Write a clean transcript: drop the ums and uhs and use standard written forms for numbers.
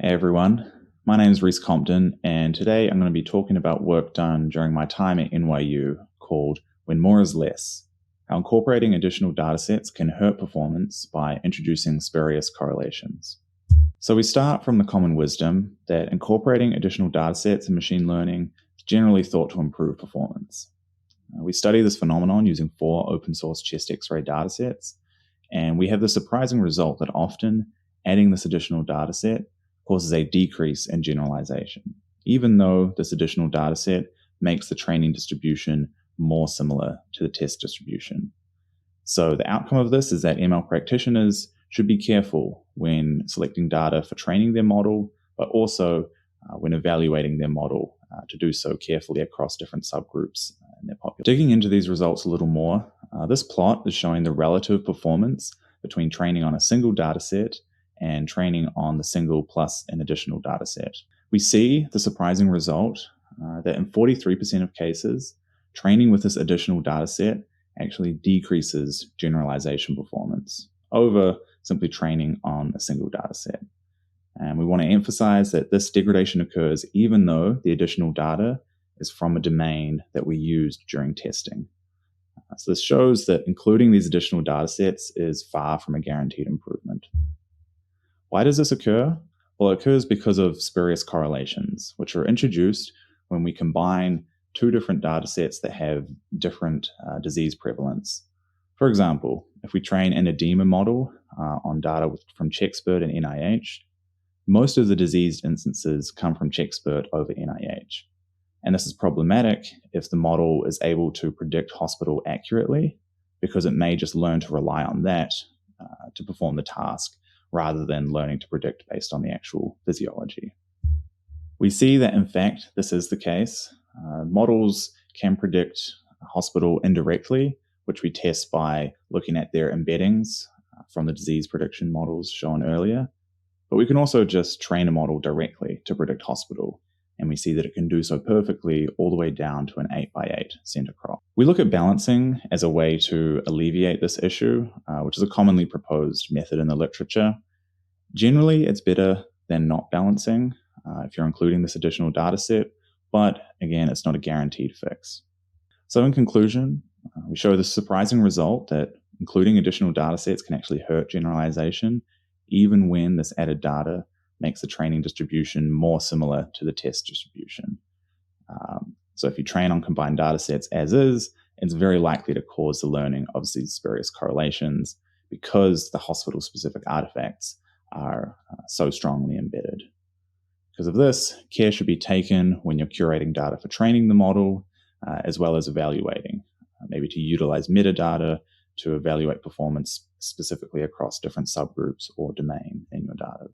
Hey everyone, my name is Rhys Compton, and today I'm going to be talking about work done during my time at NYU called When More is Less, how incorporating additional datasets can hurt performance by introducing spurious correlations. So we start from the common wisdom that incorporating additional datasets in machine learning is generally thought to improve performance. We study this phenomenon using 4 open source chest X-ray datasets, and we have the surprising result that often adding this additional dataset causes a decrease in generalization, even though this additional dataset makes the training distribution more similar to the test distribution. So the outcome of this is that ML practitioners should be careful when selecting data for training their model, but also when evaluating their model to do so carefully across different subgroups in their population. Digging into these results a little more, this plot is showing the relative performance between training on a single dataset and training on the single plus an additional dataset. We see the surprising result that in 43% of cases, training with this additional dataset actually decreases generalization performance over simply training on a single dataset. And we want to emphasize that this degradation occurs even though the additional data is from a domain that we used during testing. So this shows that including these additional datasets is far from a guaranteed improvement. Why does this occur? Well, it occurs because of spurious correlations, which are introduced when we combine 2 different datasets that have different disease prevalence. For example, if we train an edema model on data from CheckSpurt and NIH, most of the diseased instances come from CheckSpurt over NIH. And this is problematic if the model is able to predict hospital accurately, because it may just learn to rely on that to perform the task, rather than learning to predict based on the actual physiology. We see that, in fact, this is the case. Models can predict a hospital indirectly, which we test by looking at their embeddings from the disease prediction models shown earlier. But we can also just train a model directly to predict hospital, and we see that it can do so perfectly all the way down to an 8x8 center crop. We look at balancing as a way to alleviate this issue, which is a commonly proposed method in the literature. Generally, it's better than not balancing if you're including this additional data set, but again, it's not a guaranteed fix. So in conclusion, we show the surprising result that including additional data sets can actually hurt generalization, even when this added data makes the training distribution more similar to the test distribution. So if you train on combined data sets as is, it's very likely to cause the learning of these spurious correlations because the hospital-specific artifacts are so strongly embedded. Because of this, care should be taken when you're curating data for training the model, as well as evaluating, maybe to utilize metadata to evaluate performance specifically across different subgroups or domain in your data.